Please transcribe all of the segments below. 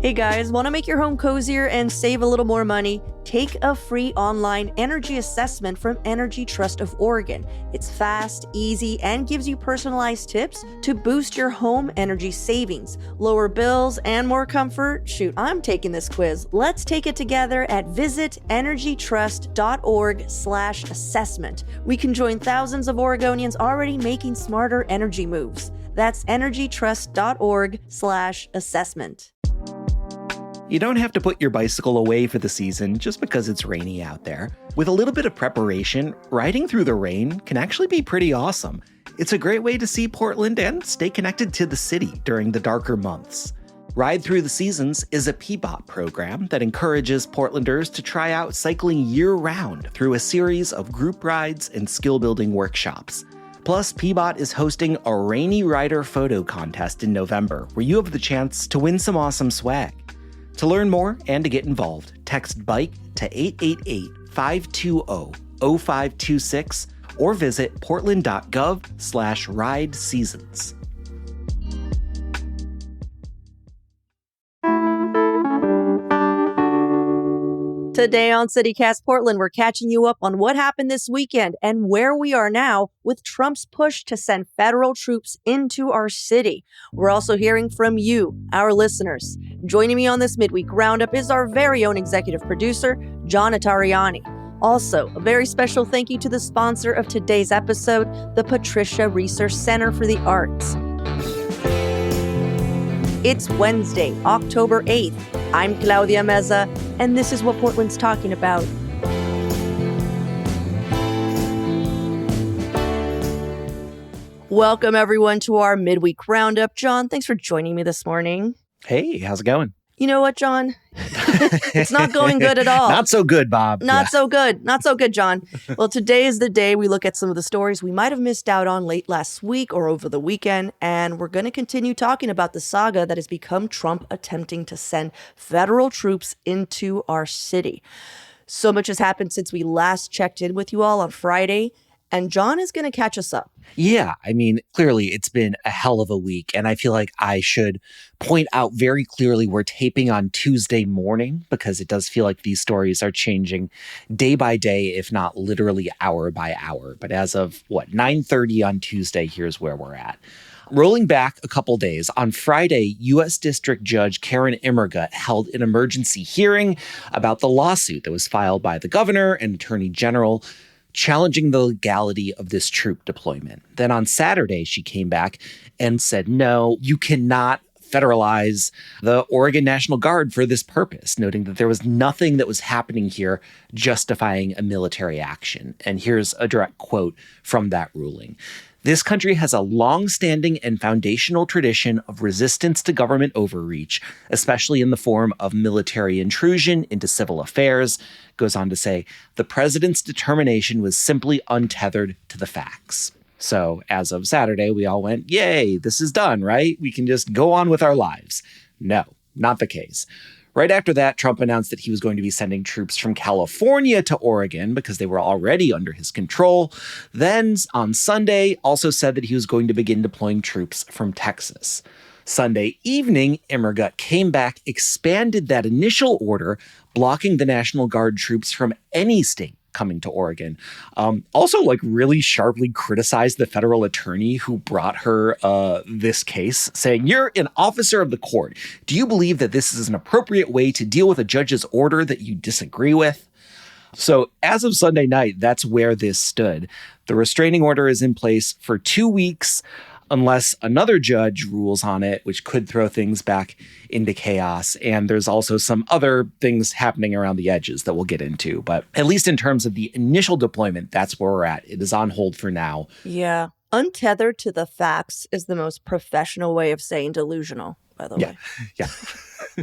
Hey guys, want to make your home cozier and save a little more money? Take a free online energy assessment from Energy Trust of Oregon. It's fast, easy, and gives you personalized tips to boost your home energy savings, lower bills, and more comfort. Shoot, I'm taking this quiz. Let's take it together at visitenergytrust.org/assessment. We can join thousands of Oregonians already making smarter energy moves. That's energytrust.org/assessment. You don't have to put your bicycle away for the season just because it's rainy out there. With a little bit of preparation, riding through the rain can actually be pretty awesome. It's a great way to see Portland and stay connected to the city during the darker months. Ride Through the Seasons is a PBOT program that encourages Portlanders to try out cycling year-round through a series of group rides and skill-building workshops. Plus, PBOT is hosting a Rainy Rider photo contest in November where you have the chance to win some awesome swag. To learn more and to get involved, text BIKE to 888-520-0526 or visit portland.gov/ride seasons. Today on CityCast Portland, we're catching you up on what happened this weekend and where we are now with Trump's push to send federal troops into our city. We're also hearing from you, our listeners. Joining me on this midweek roundup is our very own executive producer, John Notarianni. Also, a very special thank you to the sponsor of today's episode, the Patricia Research Center for the Arts. It's Wednesday, October 8th. I'm Claudia Meza, and this is what Portland's talking about. Welcome, everyone, to our midweek roundup. John, thanks for joining me this morning. Hey, how's it going? You know what, John? It's not going good at all. Not so good, Bob. Not so good, John. Well, today is the day we look at some of the stories we might have missed out on late last week or over the weekend, and we're going to continue talking about the saga that has become Trump attempting to send federal troops into our city. So much has happened since we last checked in with you all on Friday, and John is going to catch us up. Yeah, I mean, clearly it's been a hell of a week, and I feel like I should point out very clearly we're taping on Tuesday morning because it does feel like these stories are changing day by day, if not literally hour by hour. But as of, 9:30 on Tuesday, here's where we're at. Rolling back a couple days, on Friday, U.S. District Judge Karen Immergut held an emergency hearing about the lawsuit that was filed by the governor and attorney general challenging the legality of this troop deployment. Then on Saturday, she came back and said, no, you cannot federalize the Oregon National Guard for this purpose, noting that there was nothing that was happening here justifying a military action. And here's a direct quote from that ruling. This country has a long-standing and foundational tradition of resistance to government overreach, especially in the form of military intrusion into civil affairs. Goes on to say, the president's determination was simply untethered to the facts. So as of Saturday, we all went, yay, this is done, right? We can just go on with our lives. No, not the case. Right after that, Trump announced that he was going to be sending troops from California to Oregon because they were already under his control. Then on Sunday, also said that he was going to begin deploying troops from Texas. Sunday evening, Immergut came back, expanded that initial order, blocking the National Guard troops from any state coming to Oregon. Also, really sharply criticized the federal attorney who brought her this case, saying, you're an officer of the court. Do you believe that this is an appropriate way to deal with a judge's order that you disagree with? So as of Sunday night, that's where this stood. The restraining order is in place for 2 weeks, unless another judge rules on it, which could throw things back into chaos. And there's also some other things happening around the edges that we'll get into. But at least in terms of the initial deployment, that's where we're at. It is on hold for now. Yeah. Untethered to the facts is the most professional way of saying delusional, by the way. Yeah.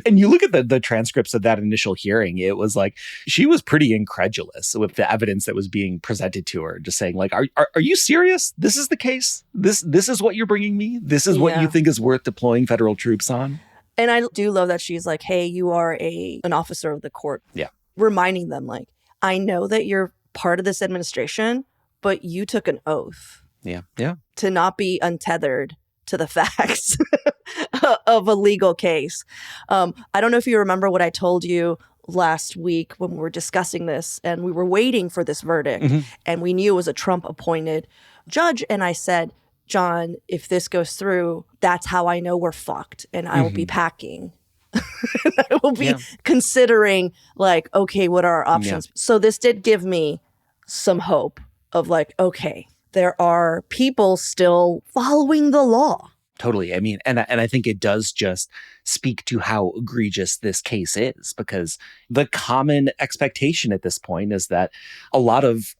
And you look at the transcripts of that initial hearing, it was like she was pretty incredulous with the evidence that was being presented to her, just saying are you serious? This is the case? This is what you're bringing me? This is what you think is worth deploying federal troops on? And I do love that she's like, hey, you are an officer of the court. Yeah. Reminding them I know that you're part of this administration, but you took an oath. Yeah. To not be untethered to the facts of a legal case. I don't know if you remember what I told you last week when we were discussing this and we were waiting for this verdict and we knew it was a Trump appointed judge. And I said, John, if this goes through, that's how I know we're fucked and I will be packing. I will be considering like, okay, what are our options? Yeah. So this did give me some hope of like, okay, there are people still following the law. Totally. I mean, and I think it does just speak to how egregious this case is, because the common expectation at this point is that a lot of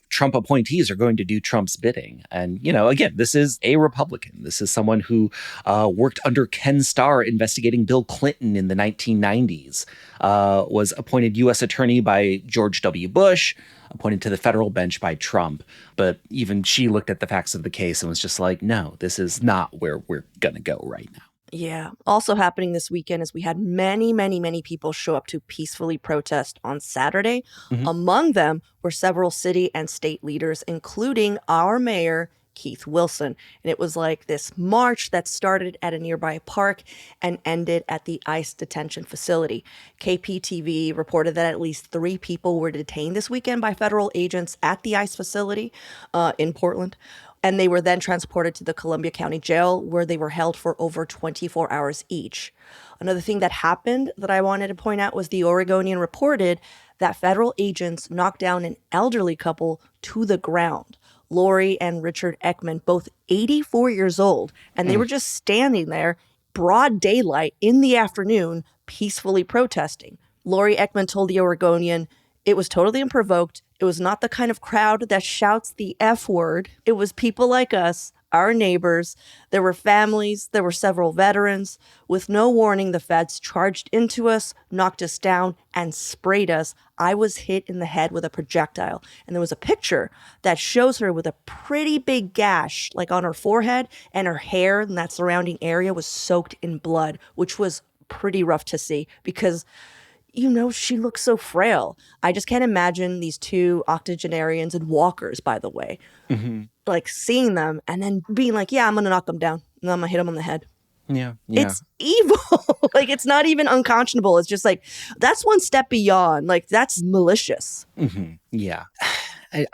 Trump appointees are going to do Trump's bidding. And, you know, again, this is a Republican. This is someone who worked under Ken Starr investigating Bill Clinton in the 1990s, was appointed U.S. attorney by George W. Bush, appointed to the federal bench by Trump. But even she looked at the facts of the case and was just like, no, this is not where we're going to go right now. Yeah. Also happening this weekend is we had many, many, many people show up to peacefully protest on Saturday. Among them were several city and state leaders, including our mayor, Keith Wilson. And it was like this march that started at a nearby park and ended at the ICE detention facility. KPTV reported that at least 3 people were detained this weekend by federal agents at the ICE facility in Portland. And they were then transported to the Columbia County Jail, where they were held for over 24 hours each. Another thing that happened that I wanted to point out was the Oregonian reported that federal agents knocked down an elderly couple to the ground. Lori and Richard Ekman, both 84 years old, and they were just standing there, broad daylight in the afternoon, peacefully protesting. Lori Ekman told the Oregonian, "It was totally unprovoked. It was not the kind of crowd that shouts the F word. It was people like us, our neighbors. There were families. There were several veterans. With no warning, the feds charged into us, knocked us down, and sprayed us. I was hit in the head with a projectile." And there was a picture that shows her with a pretty big gash, like on her forehead, and her hair and that surrounding area was soaked in blood, which was pretty rough to see because, you know, she looks so frail. I just can't imagine these 2 octogenarians and walkers, by the way, like seeing them and then being like, yeah, I'm going to knock them down and I'm going to hit them on the head. Yeah. It's evil. Like, it's not even unconscionable. It's just like, that's one step beyond. Like, that's malicious. Yeah.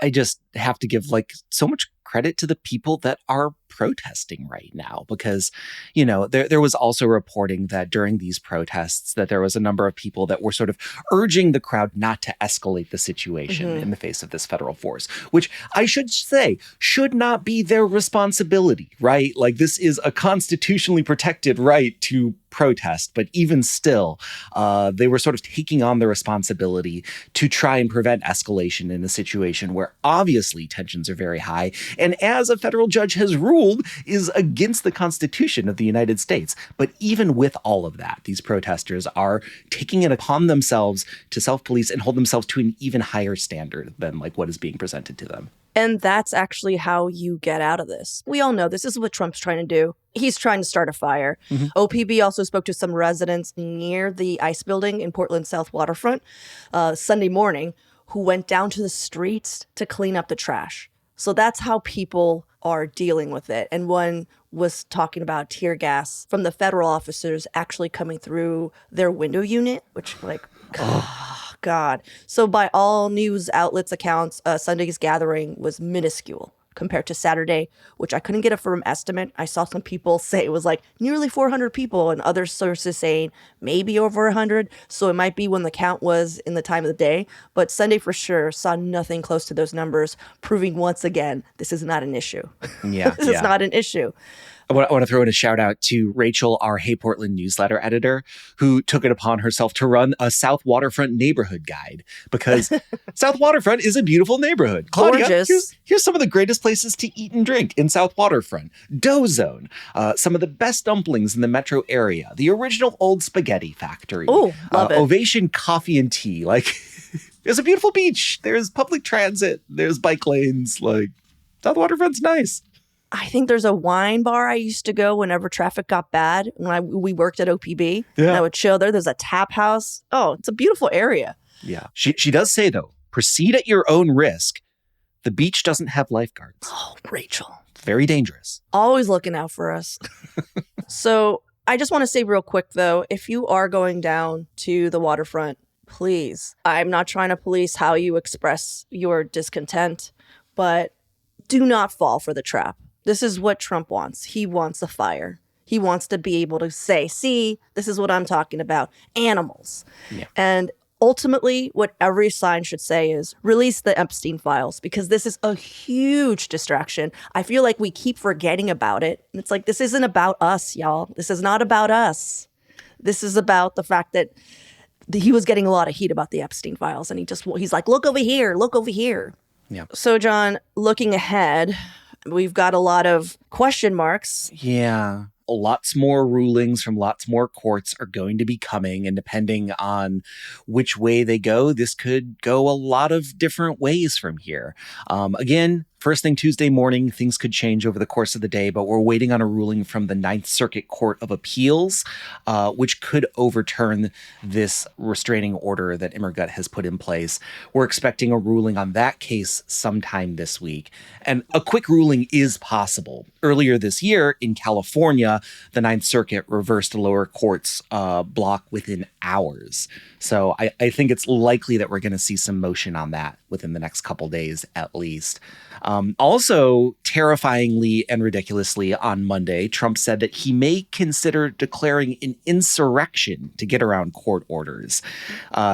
I just have to give like so much credit to the people that are protesting right now, because, you know, there was also reporting that during these protests that there was a number of people that were sort of urging the crowd not to escalate the situation in the face of this federal force, which I should say should not be their responsibility, right? Like, this is a constitutionally protected right to protest, but even still, they were sort of taking on the responsibility to try and prevent escalation in a situation where obviously tensions are very high, and as a federal judge has ruled, is against the Constitution of the United States. But even with all of that, these protesters are taking it upon themselves to self-police and hold themselves to an even higher standard than like what is being presented to them. And that's actually how you get out of this. We all know this is what Trump's trying to do. He's trying to start a fire. OPB also spoke to some residents near the ICE building in Portland's South Waterfront Sunday morning who went down to the streets to clean up the trash. So that's how people are dealing with it. And one was talking about tear gas from the federal officers actually coming through their window unit, which like, God. So by all news outlets' accounts, Sunday's gathering was minuscule compared to Saturday, which I couldn't get a firm estimate. I saw some people say it was like nearly 400 people and other sources saying maybe over 100. So it might be when the count was in the time of the day. But Sunday for sure saw nothing close to those numbers, proving once again, this is not an issue. This is not an issue. I want to throw in a shout out to Rachel, our Hey Portland newsletter editor, who took it upon herself to run a South Waterfront neighborhood guide, because South Waterfront is a beautiful neighborhood. Claudia, gorgeous. Here's some of the greatest places to eat and drink in South Waterfront. Dough Zone, some of the best dumplings in the metro area, the original old spaghetti factory. Oh, love it. Ovation Coffee and Tea. Like, there's a beautiful beach. There's public transit. There's bike lanes. Like, South Waterfront's nice. I think there's a wine bar I used to go whenever traffic got bad when we worked at OPB. Yeah. And I would chill there. There's a tap house. Oh, it's a beautiful area. Yeah. She does say, though, proceed at your own risk. The beach doesn't have lifeguards. Oh, Rachel. very dangerous. Always looking out for us. So I just want to say real quick, though, if you are going down to the waterfront, please, I'm not trying to police how you express your discontent, but do not fall for the trap. This is what Trump wants. He wants a fire. He wants to be able to say, see, this is what I'm talking about, animals. Yeah. And ultimately, what every sign should say is release the Epstein files, because this is a huge distraction. I feel like we keep forgetting about it. It's like, this isn't about us, y'all. This is not about us. This is about the fact that he was getting a lot of heat about the Epstein files. And he's like, look over here, look over here. Yeah. So, John, looking ahead, we've got a lot of question marks. Yeah. Lots more rulings from lots more courts are going to be coming, and depending on which way they go, this could go a lot of different ways from here. Again, first thing Tuesday morning, things could change over the course of the day, but we're waiting on a ruling from the Ninth Circuit Court of Appeals, which could overturn this restraining order that Immergut has put in place. We're expecting a ruling on that case sometime this week. And a quick ruling is possible. Earlier this year in California, the Ninth Circuit reversed a lower court's block within hours. So I think it's likely that we're going to see some motion on that within the next couple days at least. Also, terrifyingly and ridiculously on Monday, Trump said that he may consider declaring an insurrection to get around court orders.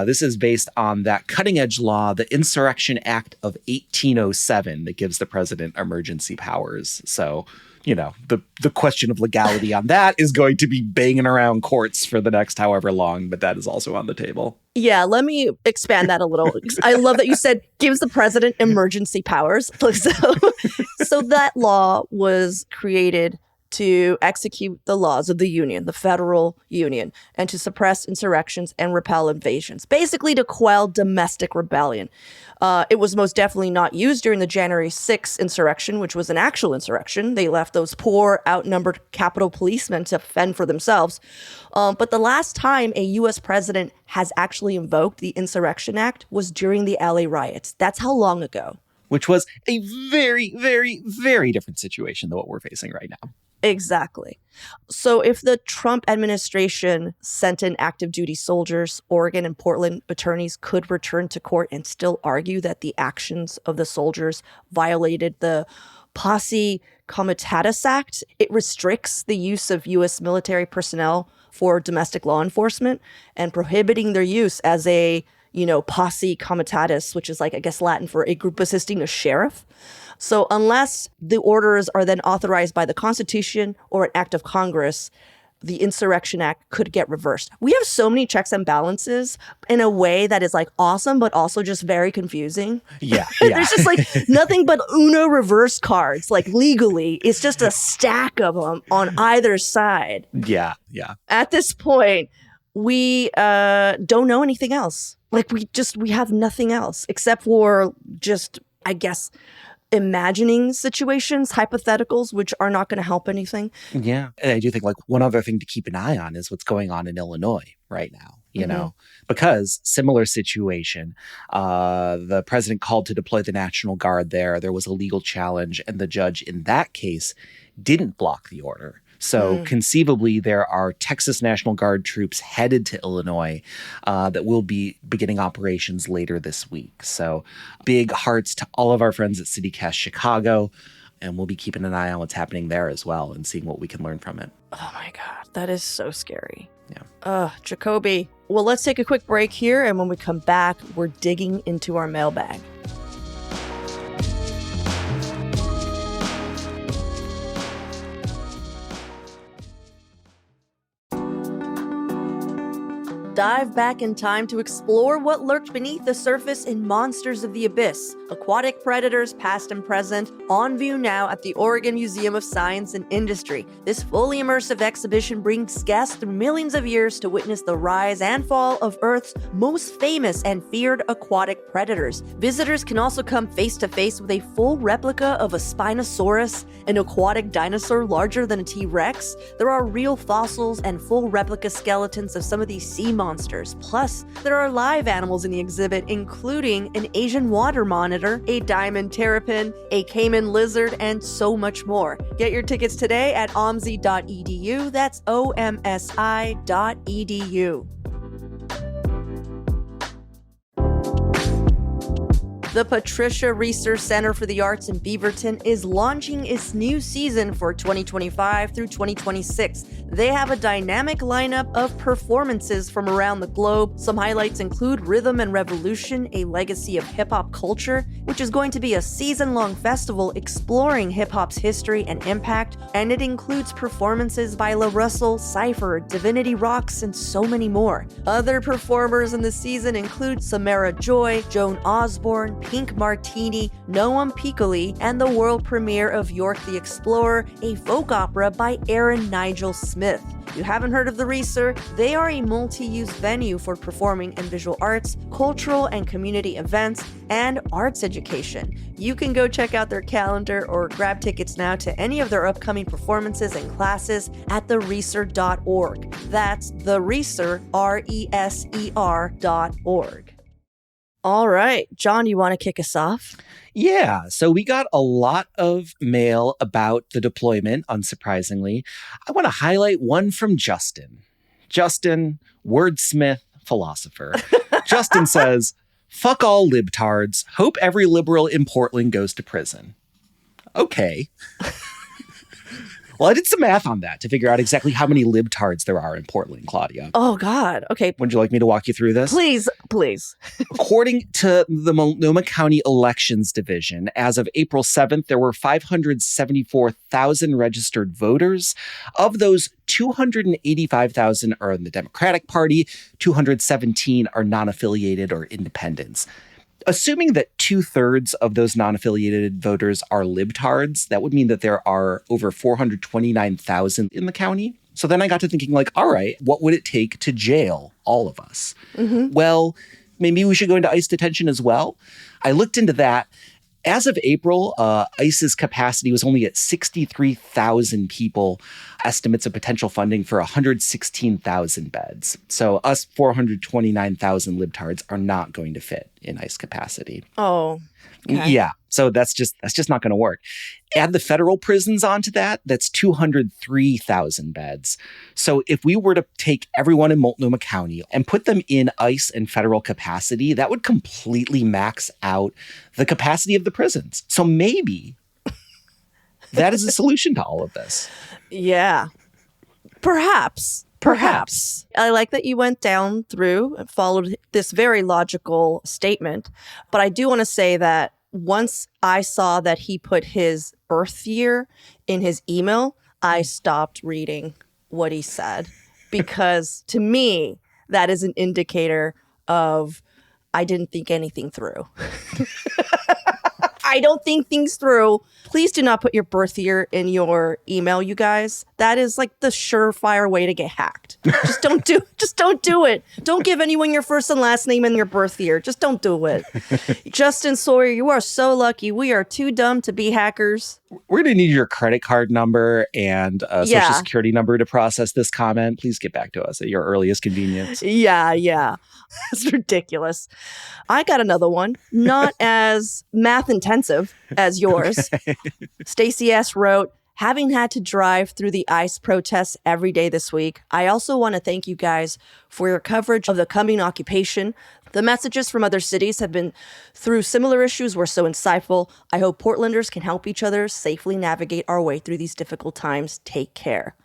This is based on that cutting-edge law, the Insurrection Act of 1807, that gives the president emergency powers. So, you know, the question of legality on that is going to be banging around courts for the next however long, but that is also on the table. Yeah, let me expand that a little. I love that you said gives the president emergency powers. So that law was created to execute the laws of the Union, the federal union, and to suppress insurrections and repel invasions, basically to quell domestic rebellion. It was most definitely not used during the January 6th insurrection, which was an actual insurrection. They left those poor, outnumbered Capitol policemen to fend for themselves. But the last time a U.S. president has actually invoked the Insurrection Act was during the LA riots. That's how long ago. Which was a very, very, very different situation than what we're facing right now. Exactly. So if the Trump administration sent in active duty soldiers, Oregon and Portland attorneys could return to court and still argue that the actions of the soldiers violated the Posse Comitatus Act. It restricts the use of U.S. military personnel for domestic law enforcement and prohibiting their use as a, Posse Comitatus, which is like, I guess, Latin for a group assisting a sheriff. So unless the orders are then authorized by the Constitution or an act of Congress, the Insurrection Act could get reversed. We have so many checks and balances in a way that is like awesome, but also just very confusing. Yeah. There's just like nothing but Uno reverse cards, like legally. It's just a stack of them on either side. Yeah. At this point, we don't know anything else. Like we have nothing else except for just, I guess, imagining situations, hypotheticals, which are not going to help anything. Yeah. And I do think like one other thing to keep an eye on is what's going on in Illinois right now, you know, because similar situation, the president called to deploy the National Guard there. There was a legal challenge, and the judge in that case didn't block the order. So conceivably, there are Texas National Guard troops headed to Illinois that will be beginning operations later this week. So big hearts to all of our friends at CityCast Chicago. And we'll be keeping an eye on what's happening there as well and seeing what we can learn from it. Oh, my God. That is so scary. Yeah. Jacoby. Well, let's take a quick break here. And when we come back, we're digging into our mailbag. Dive back in time to explore what lurked beneath the surface in Monsters of the Abyss, aquatic predators past and present, on view now at the Oregon Museum of Science and Industry. This fully immersive exhibition brings guests through millions of years to witness the rise and fall of Earth's most famous and feared aquatic predators. Visitors can also come face to face with a full replica of a Spinosaurus, an aquatic dinosaur larger than a T-Rex. There are real fossils and full replica skeletons of some of these sea monsters monsters. Plus, there are live animals in the exhibit, including an Asian water monitor, a diamond terrapin, a caiman lizard, and so much more. Get your tickets today at omsi.edu. That's omsi.edu. The Patricia Reeser Center for the Arts in Beaverton is launching its new season for 2025 through 2026. They have a dynamic lineup of performances from around the globe. Some highlights include Rhythm and Revolution, a legacy of hip-hop culture, which is going to be a season-long festival exploring hip-hop's history and impact, and it includes performances by La Russell, Cypher, Divinity Rocks, and so many more. Other performers in the season include Samara Joy, Joan Osborne, Pink Martini, Noam Piccoli, and the world premiere of York the Explorer, a folk opera by Aaron Nigel Smith. If you haven't heard of the Reeser, they are a multi-use venue for performing and visual arts, cultural and community events, and arts education. You can go check out their calendar or grab tickets now to any of their upcoming performances and classes at thereeser.org. That's thereeser, RESER.org. All right, John, you want to kick us off? Yeah, so we got a lot of mail about the deployment, unsurprisingly. I want to highlight one from Justin. Justin, wordsmith, philosopher. Justin says, "Fuck all libtards. Hope every liberal in Portland goes to prison." Okay. Well, I did some math on that to figure out exactly how many libtards there are in Portland, Claudia. Oh, God. Okay. Would you like me to walk you through this? Please. According to the Multnomah County Elections Division, as of April 7th, there were 574,000 registered voters. Of those, 285,000 are in the Democratic Party, 217 are non-affiliated or independents. Assuming that 2/3 of those non-affiliated voters are libtards, that would mean that there are over 429,000 in the county. So then I got to thinking, like, all right, what would it take to jail all of us? Mm-hmm. Well, maybe we should go into ICE detention as well. I looked into that. As of April, ICE's capacity was only at 63,000 people, estimates of potential funding for 116,000 beds. So us 429,000 libtards are not going to fit in ICE capacity. Oh, okay. Yeah. So that's just not going to work. Add the federal prisons onto that, that's 203,000 beds. So if we were to take everyone in Multnomah County and put them in ICE and federal capacity, that would completely max out the capacity of the prisons. So maybe that is a solution to all of this. Yeah. Perhaps. I like that you went down through and followed this very logical statement. But I do want to say that once I saw that he put his birth year in his email, I stopped reading what he said. Because to me, that is an indicator of I didn't think anything through. I don't think things through. Please do not put your birth year in your email, you guys. That is like the surefire way to get hacked. Just don't do it. Don't give anyone your first and last name and your birth year. Just don't do it. Justin Sawyer, you are so lucky. We are too dumb to be hackers. We're going to need your credit card number and social security number to process this comment. Please get back to us at your earliest convenience. Yeah. It's ridiculous. I got another one, not as math intensive as yours. Stacey S. wrote, "Having had to drive through the ICE protests every day this week, I also want to thank you guys for your coverage of the coming occupation. The messages from other cities have been through similar issues were so insightful. I hope Portlanders can help each other safely navigate our way through these difficult times. Take care."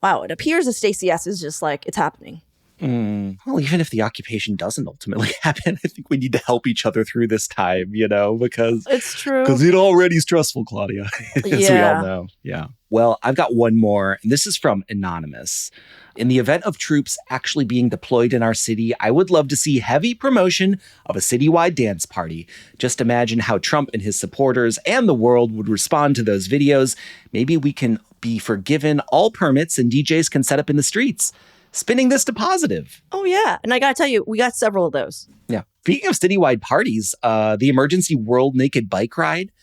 Wow, it appears that Stacey S. is just like, it's happening. Well, even if the occupation doesn't ultimately happen, I think we need to help each other through this time, because it's true. Because it's already stressful, Claudia, as we all know. Yeah. Well, I've got one more, and this is from Anonymous. "In the event of troops actually being deployed in our city, I would love to see heavy promotion of a citywide dance party. Just imagine how Trump and his supporters and the world would respond to those videos. Maybe we can be forgiven all permits and DJs can set up in the streets. Spinning this to positive." Oh, yeah. And I got to tell you, we got several of those. Yeah. Speaking of citywide parties, the Emergency World Naked Bike Ride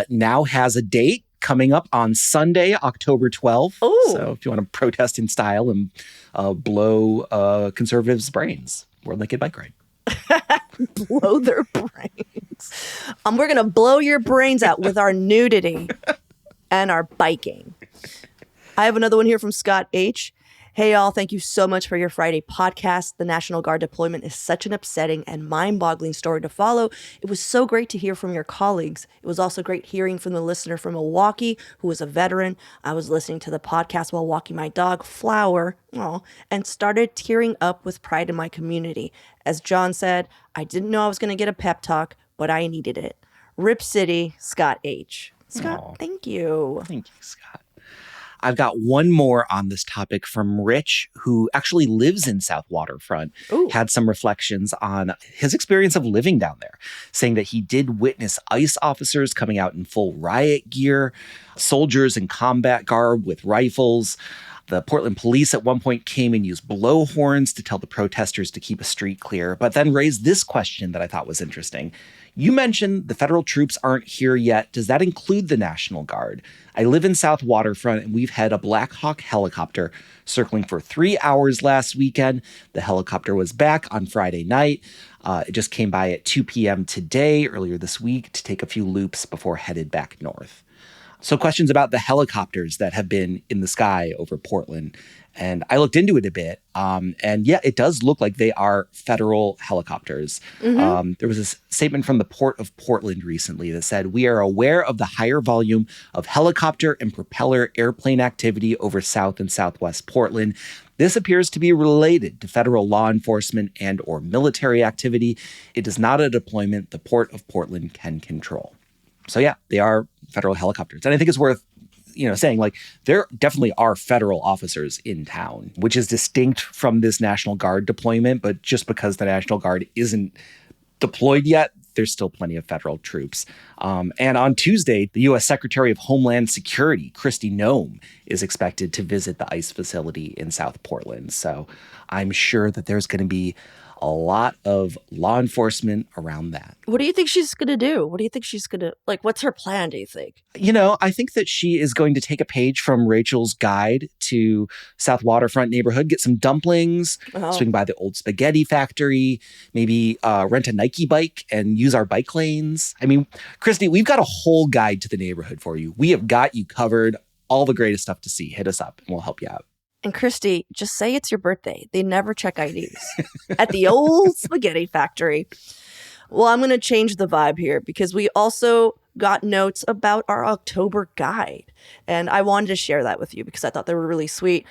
now has a date coming up on Sunday, October 12th. Ooh. So if you want to protest in style and blow conservatives' brains, World Naked Bike Ride. Blow their brains. We're going to blow your brains out with our nudity and our biking. I have another one here from Scott H. Hey, y'all. Thank you so much for your Friday podcast. The National Guard deployment is such an upsetting and mind-boggling story to follow. It was so great to hear from your colleagues. It was also great hearing from the listener from Milwaukee, who was a veteran. I was listening to the podcast while walking my dog, Flower, and started tearing up with pride in my community. As John said, I didn't know I was going to get a pep talk, but I needed it. Rip City, Scott H. Scott, thank you. Thank you, Scott. I've got one more on this topic from Rich, who actually lives in South Waterfront. Ooh. Had some reflections on his experience of living down there, saying that he did witness ICE officers coming out in full riot gear, soldiers in combat garb with rifles. The Portland police at one point came and used blowhorns to tell the protesters to keep a street clear, but then raised this question that I thought was interesting. You mentioned the federal troops aren't here yet. Does that include the National Guard? I live in South Waterfront, and we've had a Black Hawk helicopter circling for 3 hours last weekend. The helicopter was back on Friday night. It just came by at 2 p.m. today, earlier this week, to take a few loops before headed back north. So questions about the helicopters that have been in the sky over Portland. And I looked into it a bit. And yeah, it does look like they are federal helicopters. Mm-hmm. There was a statement from the Port of Portland recently that said, we are aware of the higher volume of helicopter and propeller airplane activity over South and Southwest Portland. This appears to be related to federal law enforcement and or military activity. It is not a deployment the Port of Portland can control. So yeah, they are federal helicopters. And I think it's worth saying, like, there definitely are federal officers in town, which is distinct from this National Guard deployment. But just because the National Guard isn't deployed yet, there's still plenty of federal troops. And on Tuesday, the U.S. Secretary of Homeland Security, Kristi Noem, is expected to visit the ICE facility in South Portland. So I'm sure that there's going to be a lot of law enforcement around that. What do you think she's going to do? What do you think she's going to, what's her plan, do you think? I think that she is going to take a page from Rachel's guide to South Waterfront neighborhood, get some dumplings, swing by the old spaghetti factory, maybe rent a Nike bike and use our bike lanes. I mean, Kristi, we've got a whole guide to the neighborhood for you. We have got you covered. All the greatest stuff to see. Hit us up and we'll help you out. And Kristi, just say it's your birthday. They never check IDs at the old spaghetti factory. Well, I'm going to change the vibe here because we also got notes about our October guide. And I wanted to share that with you because I thought they were really sweet.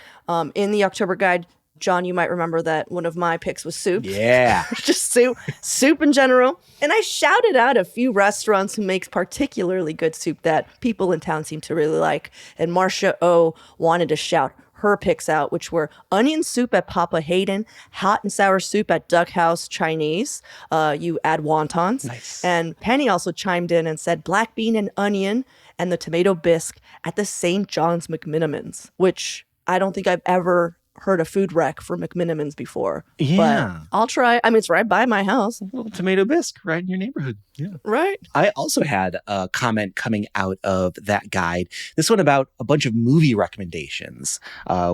In the October guide, John, you might remember that one of my picks was soup. Yeah. Just soup in general. And I shouted out a few restaurants who makes particularly good soup that people in town seem to really like. And Marcia O wanted to shout her picks out, which were onion soup at Papa Hayden, hot and sour soup at Duck House Chinese. You add wontons. Nice. And Penny also chimed in and said black bean and onion and the tomato bisque at the St. John's McMinimans, which I don't think I've ever heard a food rec for McMinimans before. Yeah. But I'll try. I mean, it's right by my house. A little tomato bisque right in your neighborhood. Yeah. Right. I also had a comment coming out of that guide. This one about a bunch of movie recommendations.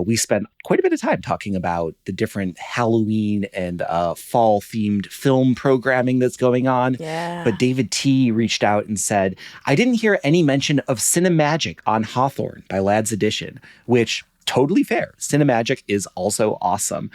We spent quite a bit of time talking about the different Halloween and fall-themed film programming that's going on. Yeah. But David T. reached out and said, I didn't hear any mention of Cinemagic on Hawthorne by Ladd's Edition, which totally fair. Cinemagic is also awesome.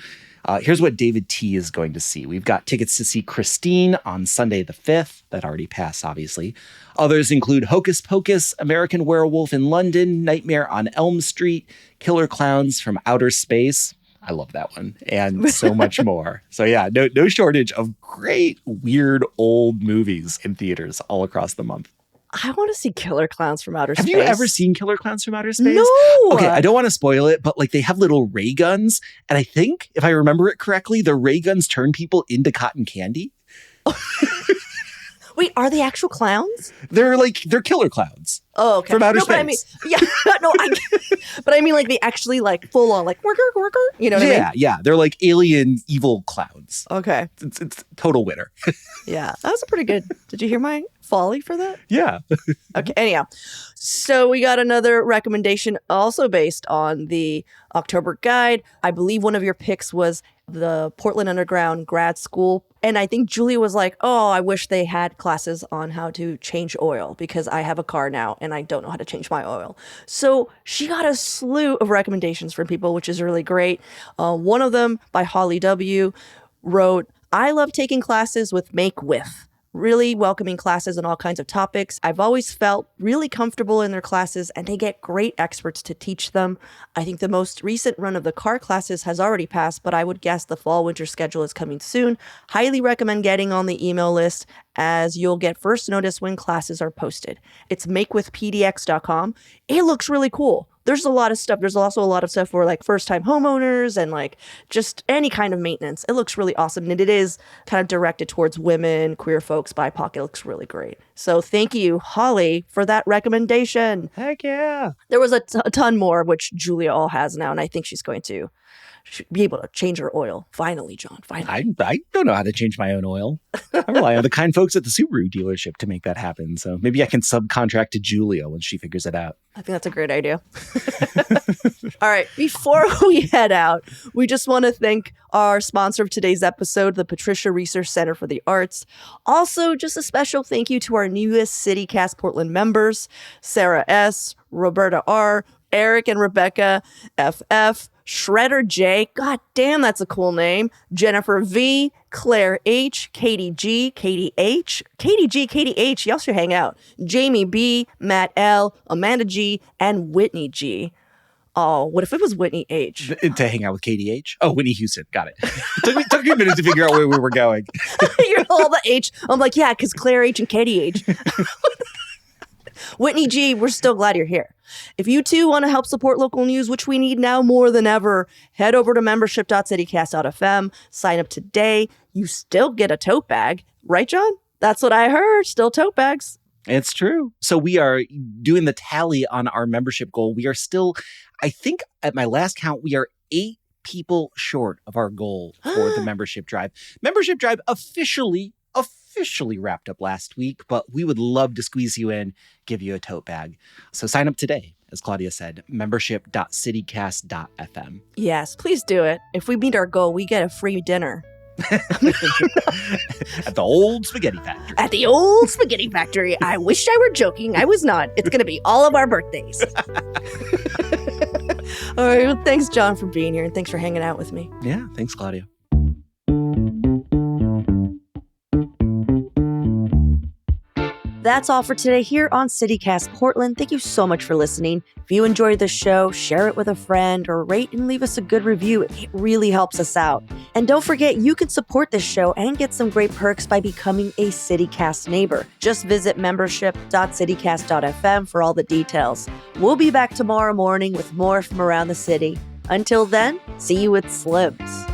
Here's what David T. is going to see. We've got tickets to see Christine on Sunday the 5th. That already passed, obviously. Others include Hocus Pocus, American Werewolf in London, Nightmare on Elm Street, Killer Clowns from Outer Space. I love that one. And so much more. So yeah, no shortage of great, weird, old movies in theaters all across the month. I want to see Killer Clowns from Outer Space. Have you ever seen Killer Clowns from Outer Space? No! Okay, I don't want to spoil it, but they have little ray guns. And I think, if I remember it correctly, the ray guns turn people into cotton candy. Wait, are they actual clowns? They're killer clowns. Oh, okay. From outer space. But I mean, but I mean, they actually full on worker. You know what I mean? Yeah. They're like alien evil clowns. Okay. It's total winner. Yeah, that was a pretty good. Did you hear my Folly for that? Yeah. Okay, anyhow. So we got another recommendation also based on the October guide. I believe one of your picks was the Portland Underground grad school. And I think Julia was like, oh, I wish they had classes on how to change oil because I have a car now and I don't know how to change my oil. So she got a slew of recommendations from people, which is really great. One of them by Holly W. wrote, I love taking classes with Make With. Really welcoming classes on all kinds of topics. I've always felt really comfortable in their classes and they get great experts to teach them. I think the most recent run of the car classes has already passed, but I would guess the fall-winter schedule is coming soon. Highly recommend getting on the email list as you'll get first notice when classes are posted. It's makewithpdx.com. It looks really cool. There's a lot of stuff. There's also a lot of stuff for like first-time homeowners and like just any kind of maintenance. It looks really awesome. And it is kind of directed towards women, queer folks, BIPOC. It looks really great. So thank you, Holly, for that recommendation. Heck yeah. There was a ton more, which Julia all has now. And I think she's going to be able to change her oil. Finally, John, finally. I don't know how to change my own oil. I rely on the kind folks at the Subaru dealership to make that happen. So maybe I can subcontract to Julia when she figures it out. I think that's a great idea. All right. Before we head out, we just want to thank our sponsor of today's episode, the Patricia Research Center for the Arts. Also, just a special thank you to our newest CityCast Portland members, Sarah S., Roberta R., Eric and Rebecca FF, Shredder J, god damn, that's a cool name, Jennifer V, Claire H, Katie G, Katie H, Katie G, Katie H, y'all should hang out, Jamie B, Matt L, Amanda G, and Whitney G. Oh, what if it was Whitney H? To hang out with Katie H? Oh, Whitney Houston. Got it. took me a minute to figure out where we were going. You're all the H. I'm like, yeah, because Claire H and Katie H. Whitney G, we're still glad you're here. If you too want to help support local news, which we need now more than ever, head over to membership.citycast.fm, sign up today. You still get a tote bag. Right, John? That's what I heard. Still tote bags. It's true. So we are doing the tally on our membership goal. We are still, I think at my last count, we are 8 people short of our goal for the membership drive. Membership drive officially wrapped up last week, but we would love to squeeze you in, give you a tote bag. So sign up today, as Claudia said, membership.citycast.fm. Yes, please do it. If we meet our goal, we get a free dinner. At the old spaghetti factory. At the old spaghetti factory. I wish I were joking. I was not. It's going to be all of our birthdays. All right. Well, thanks, John, for being here. And thanks for hanging out with me. Yeah. Thanks, Claudia. That's all for today here on CityCast Portland. Thank you so much for listening. If you enjoyed the show, share it with a friend or rate and leave us a good review. It really helps us out. And don't forget, you can support this show and get some great perks by becoming a CityCast neighbor. Just visit membership.citycast.fm for all the details. We'll be back tomorrow morning with more from around the city. Until then, see you with Slims.